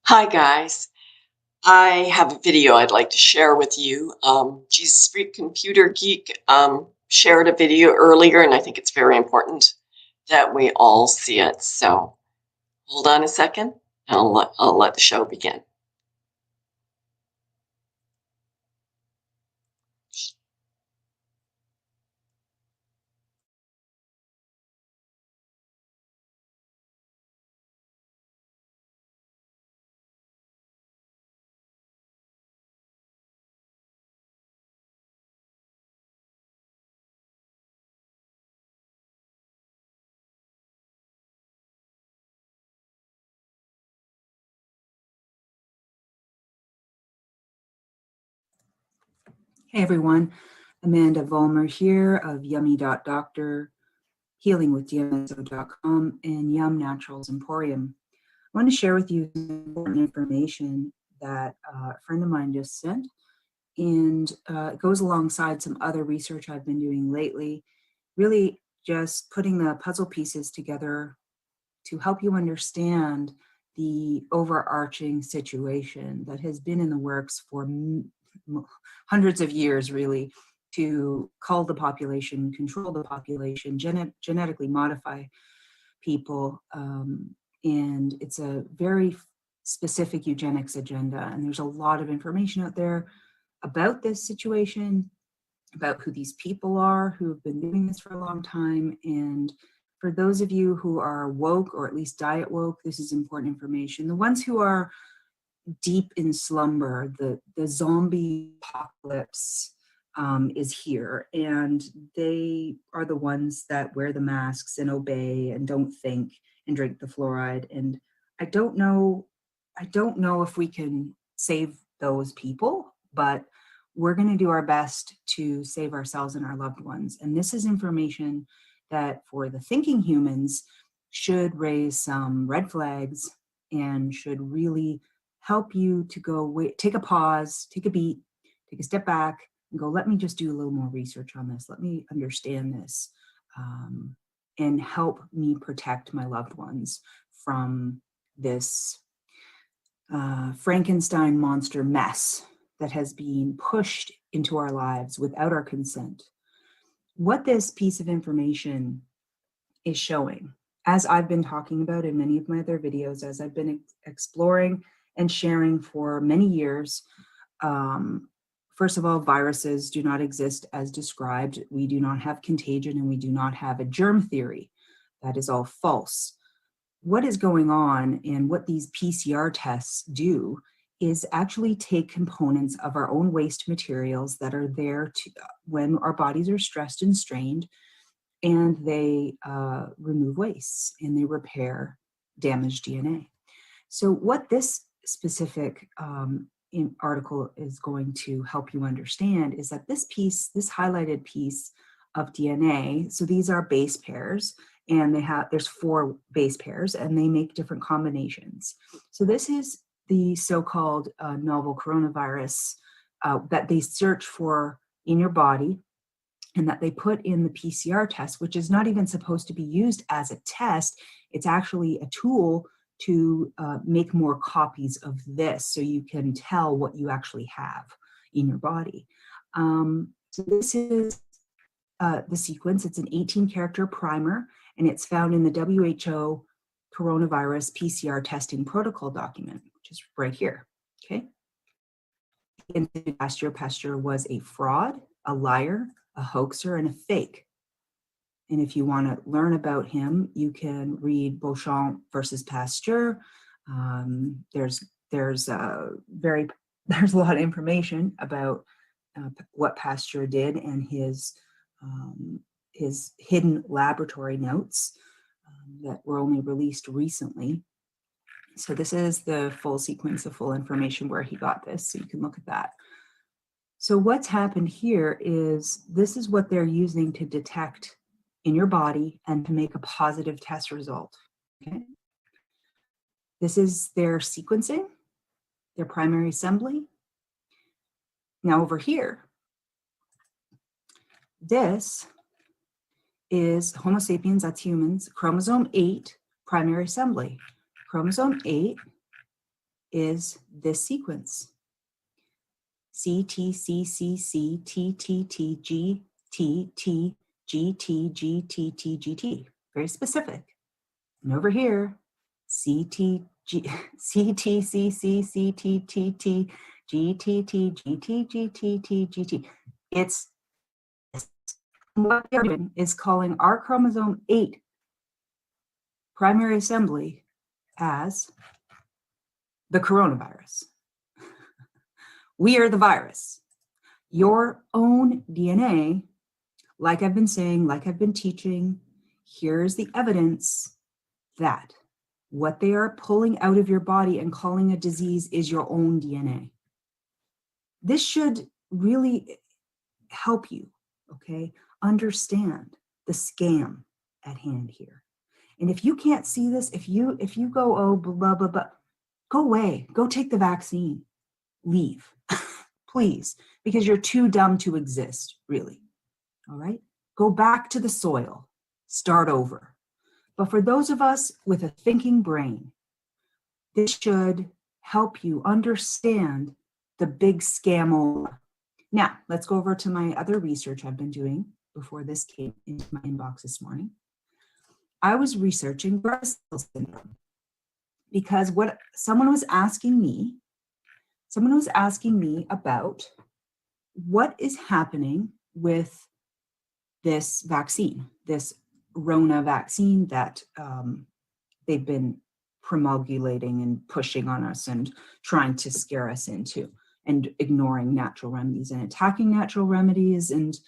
Hi guys, I have a video I'd like to share with you. Jesus Freak Computer Geek shared a video earlier, and I think it's very important that we all see it. So hold on a second, and I'll let the show begin. Hey everyone, Amanda Vollmer here of Yummy.Doctor, healingwithdmso.com, and YumNaturals Emporium. I want to share with you some important information that a friend of mine just sent, and it goes alongside some other research I've been doing lately, really just putting the puzzle pieces together to help you understand the overarching situation that has been in the works for hundreds of years, really, to cull the population, control the population, genetically modify people. And it's a very specific eugenics agenda. And there's a lot of information out there about this situation, about who these people are who have been doing this for a long time. And for those of you who are woke, or at least diet woke, this is important information. The ones who are deep in slumber, the zombie apocalypse is here, and they are the ones that wear the masks and obey and don't think and drink the fluoride. And I don't know if we can save those people, but we're going to do our best to save ourselves and our loved ones. And this is information that for the thinking humans should raise some red flags and should really help you to go, wait, take a pause, take a beat, take a step back and go, let me just do a little more research on this. Let me understand this and help me protect my loved ones from this Frankenstein monster mess that has been pushed into our lives without our consent. What this piece of information is showing, as I've been talking about in many of my other videos, as I've been exploring and sharing for many years, first of all, viruses do not exist as described. We do not have contagion, and we do not have a germ theory. That is all false. What is going on, and what these PCR tests do, is actually take components of our own waste materials that are there to, when our bodies are stressed and strained, and they remove wastes and they repair damaged DNA. So what this specific article is going to help you understand is that this highlighted piece of DNA, so these are base pairs, and there's 4 base pairs, and they make different combinations. So this is the so-called novel coronavirus that they search for in your body, and that they put in the PCR test, which is not even supposed to be used as a test. It's actually a tool to make more copies of this so you can tell what you actually have in your body. So this is the sequence. It's an 18-character primer, and it's found in the WHO coronavirus PCR testing protocol document, which is right here, okay? Pasteur was a fraud, a liar, a hoaxer, and a fake. And if you want to learn about him, you can read Bombshell versus Pasteur. There's a lot of information about what Pasteur did and his hidden laboratory notes that were only released recently. So this is the full sequence of full information where he got this, so you can look at that. So what's happened here is this is what they're using to detect in your body and to make a positive test result, okay? This is their sequencing, their primary assembly. Now over here, this is Homo sapiens, that's humans, chromosome 8, primary assembly. Chromosome 8 is this sequence. C, T, C, C, C, T, T, T, G, T, T, G, T, G, T, T, G, T. Very specific. And over here, C, T, G, C, T, C, C, C, T, T, T, G, T, T, G, T, G, T, T, G, T. It's what they're doing is calling our chromosome 8 primary assembly as the coronavirus. We are the virus. Your own DNA, like I've been saying, like I've been teaching, here's the evidence that what they are pulling out of your body and calling a disease is your own DNA. This should really help you, okay, understand the scam at hand here. And if you can't see this, if you go, oh, blah, blah, blah, go away, go take the vaccine, leave, please, because you're too dumb to exist, really, all right? Go back to the soil, start over. But for those of us with a thinking brain, this should help you understand the big scam. Now, let's go over to my other research I've been doing before this came into my inbox this morning. I was researching Bombshell syndrome because what someone was asking me about what is happening with this vaccine, this Rona vaccine that they've been promulgating and pushing on us and trying to scare us into, and ignoring natural remedies and attacking natural remedies and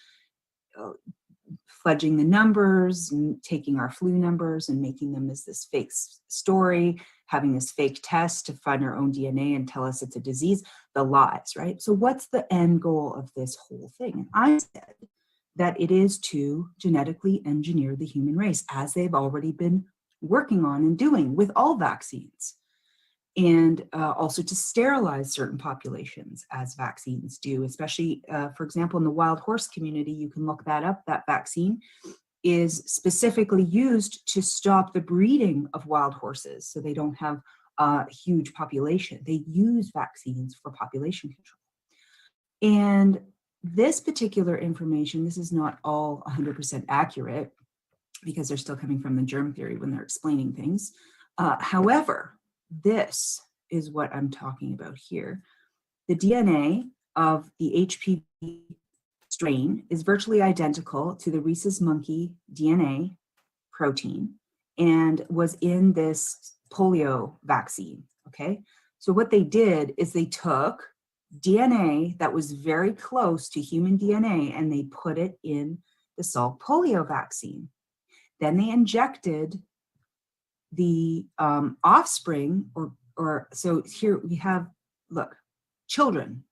fudging the numbers and taking our flu numbers and making them as this fake story, having this fake test to find our own DNA and tell us it's a disease, the lies, right? So what's the end goal of this whole thing? And I said that it is to genetically engineer the human race, as they've already been working on and doing with all vaccines. And also to sterilize certain populations as vaccines do, especially, for example, in the wild horse community, you can look that up. That vaccine is specifically used to stop the breeding of wild horses so they don't have a huge population. They use vaccines for population control. And this particular information, this is not all 100% accurate because they're still coming from the germ theory when they're explaining things. However, this is what I'm talking about here. The DNA of the HPV strain is virtually identical to the rhesus monkey DNA protein and was in this polio vaccine, okay? So what they did is they took DNA that was very close to human DNA and they put it in the Salk polio vaccine. Then they injected the offspring, or so here we have, look, children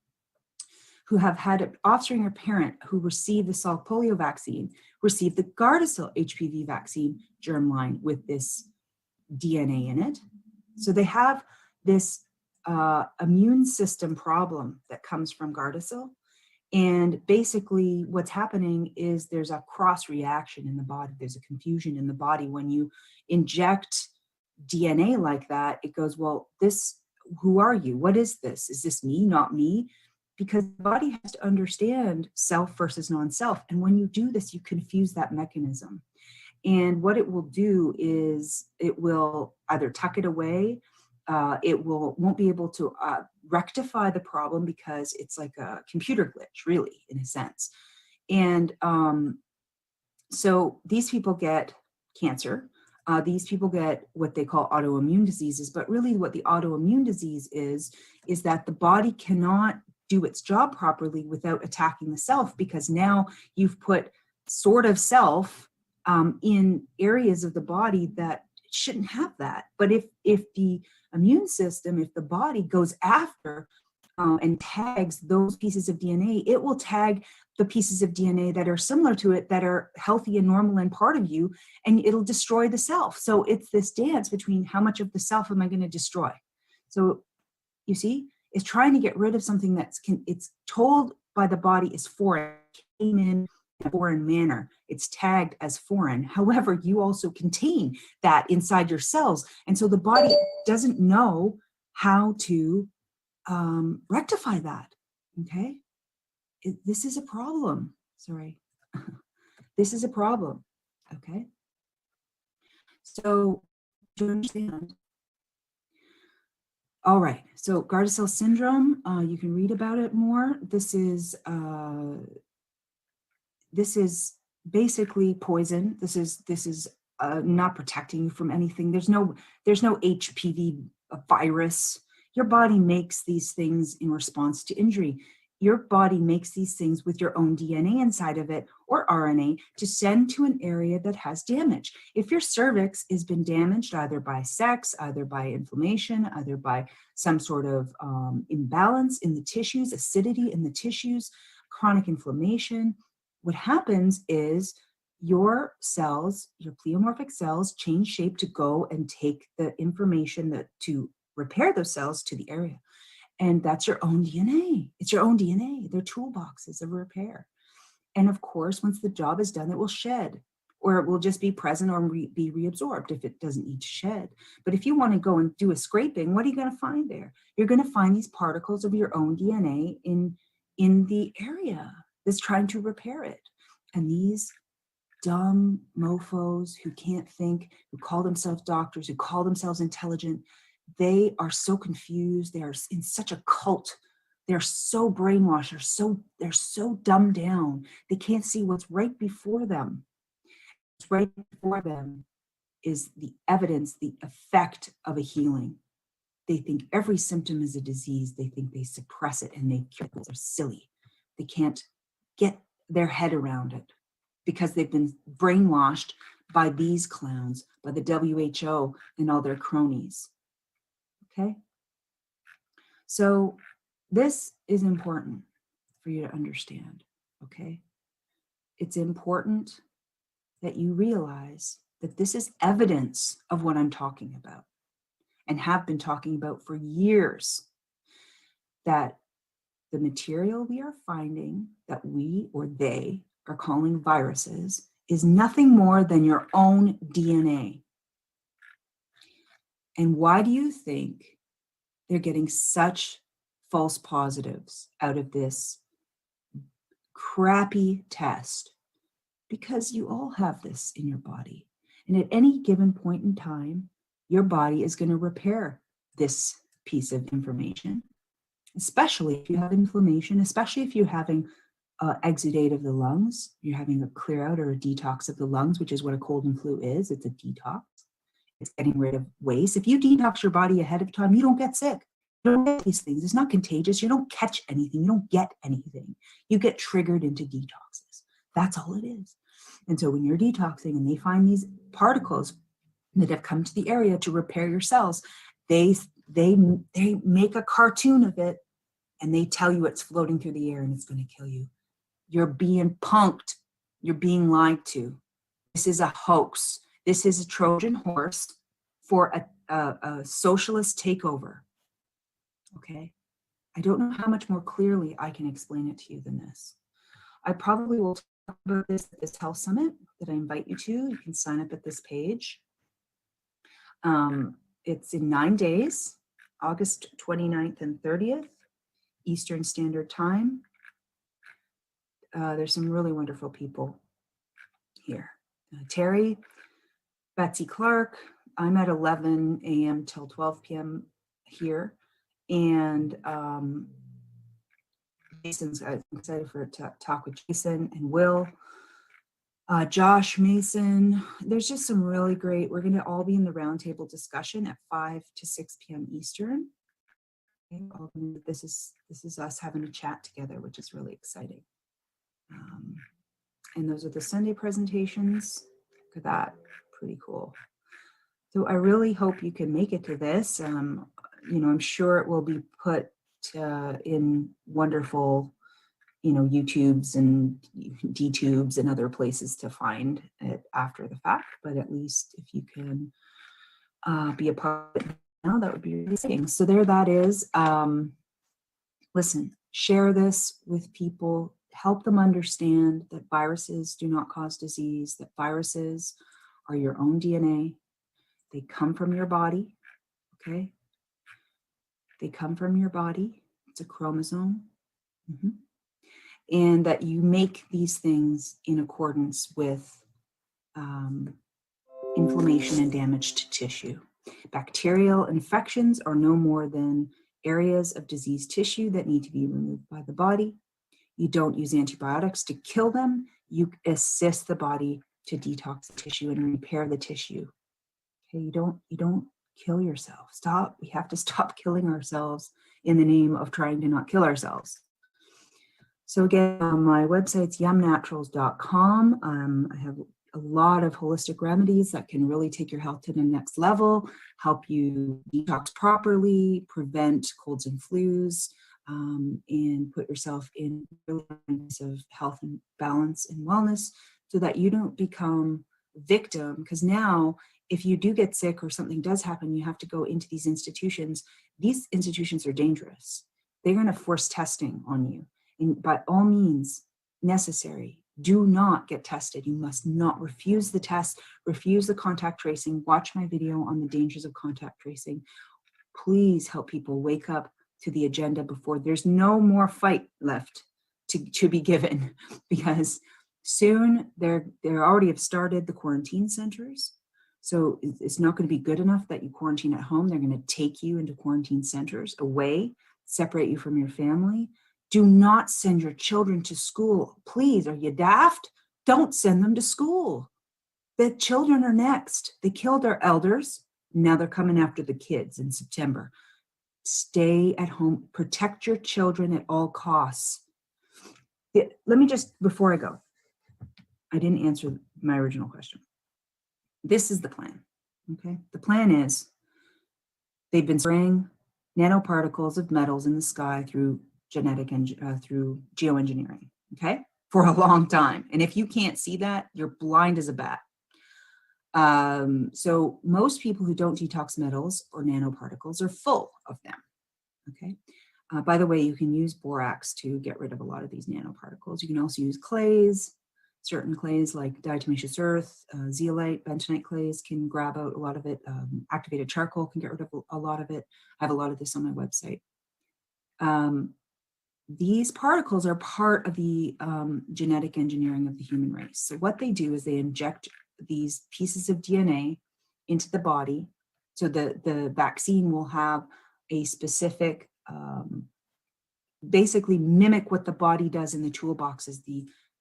who have had an offspring or parent who received the Salk polio vaccine, received the Gardasil HPV vaccine germline with this DNA in it. So they have this immune system problem that comes from Gardasil. And basically what's happening is there's a cross reaction in the body. There's a confusion in the body. When you inject DNA like that, it goes, well, who are you? What is this? Is this me, not me? Because the body has to understand self versus non-self. And when you do this, you confuse that mechanism. And what it will do is it will either tuck it away, it won't be able to rectify the problem because it's like a computer glitch, really, in a sense. And so these people get cancer. These people get what they call autoimmune diseases, but really what the autoimmune disease is that the body cannot do its job properly without attacking the self, because now you've put sort of self in areas of the body that shouldn't have that. But if the immune system, if the body goes after and tags those pieces of DNA, it will tag the pieces of DNA that are similar to it, that are healthy and normal and part of you, and it'll destroy the self. So it's this dance between how much of the self am I going to destroy? So you see, it's trying to get rid of something it's told by the body is foreign, came in a foreign manner. It's tagged as foreign. However, you also contain that inside your cells. And so the body doesn't know how to rectify that, okay? This is a problem, sorry. This is a problem, okay? So, to understand. All right, so Gardasil syndrome, you can read about it more. This is basically poison. This is not protecting you from anything. There's no HPV virus. Your body makes these things in response to injury. Your body makes these things with your own DNA inside of it, or RNA, to send to an area that has damage. If your cervix has been damaged either by sex, either by inflammation, either by some sort of imbalance in the tissues, acidity in the tissues, chronic inflammation, what happens is your cells, your pleomorphic cells, change shape to go and take the information to repair those cells to the area. And that's your own DNA. It's your own DNA. They're toolboxes of repair. And of course, once the job is done, it will shed, or it will just be present or be reabsorbed if it doesn't need to shed. But if you want to go and do a scraping, what are you going to find there? You're going to find these particles of your own DNA in the area that's trying to repair it. And these dumb mofos who can't think, who call themselves doctors, who call themselves intelligent, they are so confused. They are in such a cult. They're so brainwashed. They're so dumbed down. They can't see what's right before them. What's right before them is the evidence, the effect of a healing. They think every symptom is a disease. They think they suppress it and they cure it. They're silly. They can't get their head around it because they've been brainwashed by these clowns, by the WHO and all their cronies. Okay? So this is important for you to understand, okay? It's important that you realize that this is evidence of what I'm talking about and have been talking about for years, that the material we are finding that we or they are calling viruses is nothing more than your own DNA. And why do you think they're getting such false positives out of this crappy test? Because you all have this in your body. And at any given point in time, your body is going to repair this piece of information, especially if you have inflammation, especially if you're having exudate of the lungs, you're having a clear out or a detox of the lungs, which is what a cold and flu is. It's a detox. It's getting rid of waste. If you detox your body ahead of time, you don't get sick. You don't get these things. It's not contagious. You don't catch anything. You don't get anything. You get triggered into detoxes. That's all it is. And so when you're detoxing and they find these particles that have come to the area to repair your cells, they make a cartoon of it and they tell you it's floating through the air and it's going to kill you. You're being punked. You're being lied to. This is a hoax. This is a Trojan horse for a socialist takeover. Okay? I don't know how much more clearly I can explain it to you than this. I probably will talk about this at this health summit that I invite you to. You can sign up at this page. It's in 9 days, August 29th and 30th, Eastern Standard Time. There's some really wonderful people here. Terry, Betsy Clark. I'm at 11 a.m. till 12 p.m. here. And Jason's, I'm excited to talk with Jason and Will. Josh Mason. There's just some really great, we're going to all be in the roundtable discussion at 5 to 6 p.m. Eastern. Okay, this is us having a chat together, which is really exciting. And those are the Sunday presentations. Look at that, pretty cool. So I really hope you can make it to this. I'm sure it will be put in wonderful, YouTubes and DTubes and other places to find it after the fact. But at least if you can be a part of it now, that would be really exciting. So there that is. Listen, share this with people. Help them understand that viruses do not cause disease, that viruses are your own DNA. They come from your body, okay? They come from your body. It's a chromosome. Mhm. And that you make these things in accordance with inflammation and damage to tissue. Bacterial infections are no more than areas of diseased tissue that need to be removed by the body. You don't use antibiotics to kill them. You assist the body to detox the tissue and repair the tissue. Okay, you don't kill yourself. Stop. We have to stop killing ourselves in the name of trying to not kill ourselves. So again, my website's YumNaturals.com. I have a lot of holistic remedies that can really take your health to the next level, help you detox properly, prevent colds and flus, and put yourself in really nice of health and balance and wellness so that you don't become victim. Because now, if you do get sick or something does happen, you have to go into these institutions. These institutions are dangerous. They're going to force testing on you. And by all means necessary, do not get tested. You must not refuse the test, refuse the contact tracing. Watch my video on the dangers of contact tracing. Please help people wake up to the agenda before there's no more fight left to be given, because soon they already have started the quarantine centers. So it's not going to be good enough that you quarantine at home. They're going to take you into quarantine centers away, separate you from your family. Do not send your children to school. Please, are you daft? Don't send them to school. The children are next. They killed our elders. Now they're coming after the kids in September. Stay at home. Protect your children at all costs. Let me just, before I go, I didn't answer my original question. This is the plan, okay? The plan is they've been spraying nanoparticles of metals in the sky through through geoengineering, okay, for a long time. And if you can't see that, you're blind as a bat. So most people who don't detox metals or nanoparticles are full of them, okay? By the way, you can use borax to get rid of a lot of these nanoparticles. You can also use clays. Certain clays like diatomaceous earth, zeolite, bentonite clays can grab out a lot of it. Activated charcoal can get rid of a lot of it. I have a lot of this on my website. These particles are part of the genetic engineering of the human race. So what they do is they inject these pieces of DNA into the body. So the vaccine will have a specific, basically mimic what the body does in the toolboxes.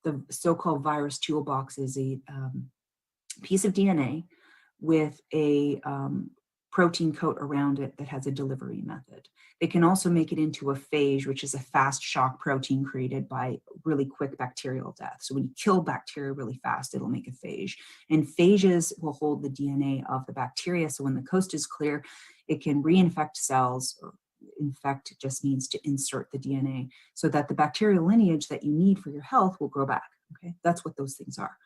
The so-called virus toolbox is a piece of DNA with a protein coat around it that has a delivery method. They can also make it into a phage, which is a fast shock protein created by really quick bacterial death. So when you kill bacteria really fast, it'll make a phage. And phages will hold the DNA of the bacteria. So when the coast is clear, it can reinfect cells, or infect just means to insert the DNA, so that the bacterial lineage that you need for your health will grow back. Okay, that's what those things are,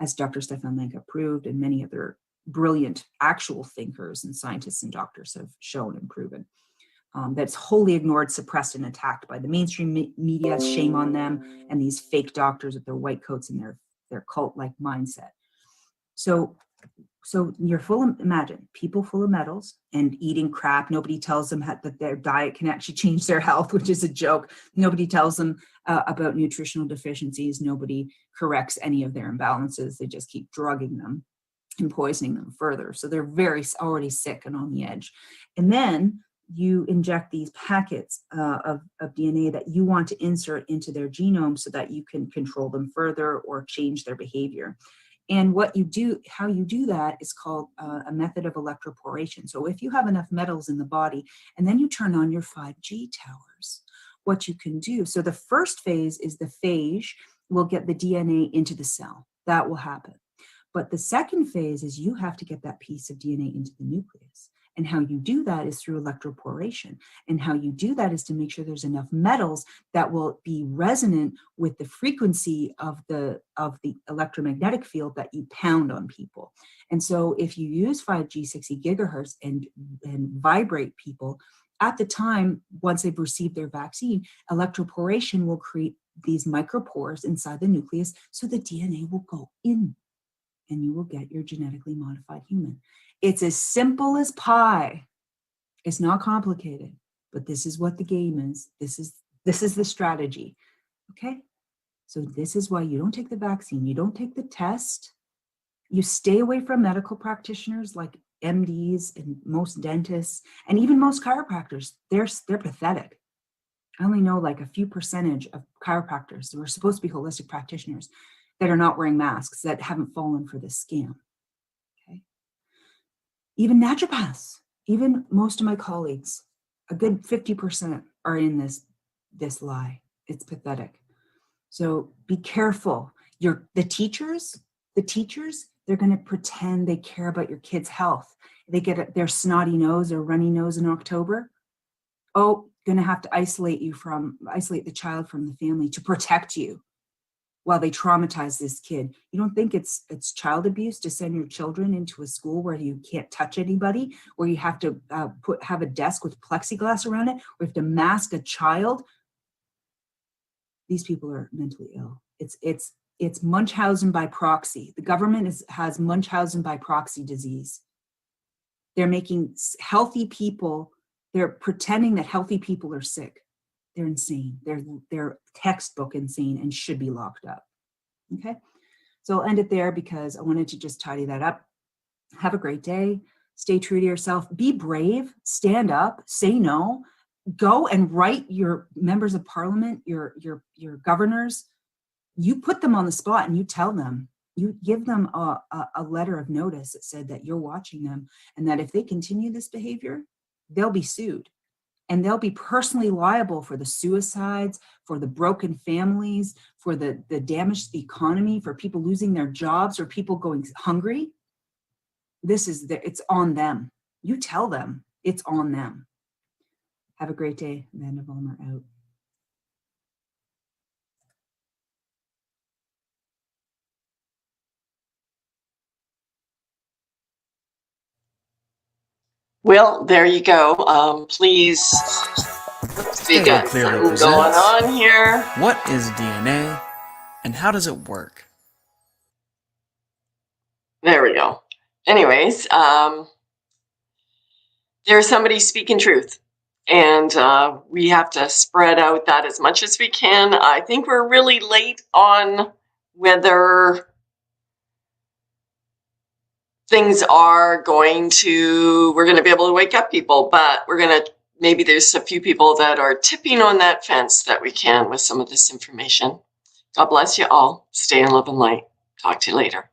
as Dr. Stefan Lanka proved, and many other brilliant actual thinkers and scientists and doctors have shown and proven. That's wholly ignored, suppressed, and attacked by the mainstream media. Shame on them and these fake doctors with their white coats and their cult-like mindset. So you're imagine people full of metals and eating crap. Nobody tells them that their diet can actually change their health, which is a joke. Nobody tells them about nutritional deficiencies. Nobody corrects any of their imbalances. They just keep drugging them and poisoning them further. So they're already sick and on the edge. And then you inject these packets of DNA that you want to insert into their genome so that you can control them further or change their behavior. And how you do that is called a method of electroporation. So if you have enough metals in the body, and then you turn on your 5G towers, what you can do. So the first phase is the phage will get the DNA into the cell. That will happen. But the second phase is you have to get that piece of DNA into the nucleus. And how you do that is through electroporation. And how you do that is to make sure there's enough metals that will be resonant with the frequency of the electromagnetic field that you pound on people. And so if you use 5G 60 gigahertz and vibrate people, at the time, once they've received their vaccine, electroporation will create these micropores inside the nucleus, so the DNA will go in and you will get your genetically modified human. It's as simple as pie. It's not complicated, but this is what the game is. This is the strategy. Okay? So this is why you don't take the vaccine. You don't take the test. You stay away from medical practitioners like MDs and most dentists and even most chiropractors. They're pathetic. I only know like a few percentage of chiropractors who are supposed to be holistic practitioners that are not wearing masks, that haven't fallen for this scam. Okay. Even naturopaths, even most of my colleagues, a good 50% are in this lie. It's pathetic. So be careful. The teachers, they're going to pretend they care about your kid's health. They get their snotty nose or runny nose in October. Oh, going to have to isolate the child from the family to protect you while they traumatize this kid. You don't think it's child abuse to send your children into a school where you can't touch anybody, where you have to have a desk with plexiglass around it, or you have to mask a child? These people are mentally ill. It's Munchausen by proxy. The government has Munchausen by proxy disease. They're making healthy people, they're pretending that healthy people are sick. They're insane. They're textbook insane and should be locked up. Okay? So I'll end it there because I wanted to just tidy that up. Have a great day. Stay true to yourself. Be brave. Stand up. Say no. Go and write your members of parliament, your governors. You put them on the spot and you tell them, you give them a letter of notice that said that you're watching them and that if they continue this behavior, they'll be sued and they'll be personally liable for the suicides, for the broken families, for the damaged economy, for people losing their jobs or people going hungry. It's on them. You tell them it's on them. Have a great day. Amanda Vollmer out. Well, there you go. Please, we got Clearly something going on here. What is DNA and how does it work? There we go. Anyways, there's somebody speaking truth. And we have to spread out that as much as we can. I think we're really late on whether things are we're going to be able to wake up people, but maybe there's a few people that are tipping on that fence that we can with some of this information. God bless you all. Stay in love and light. Talk to you later.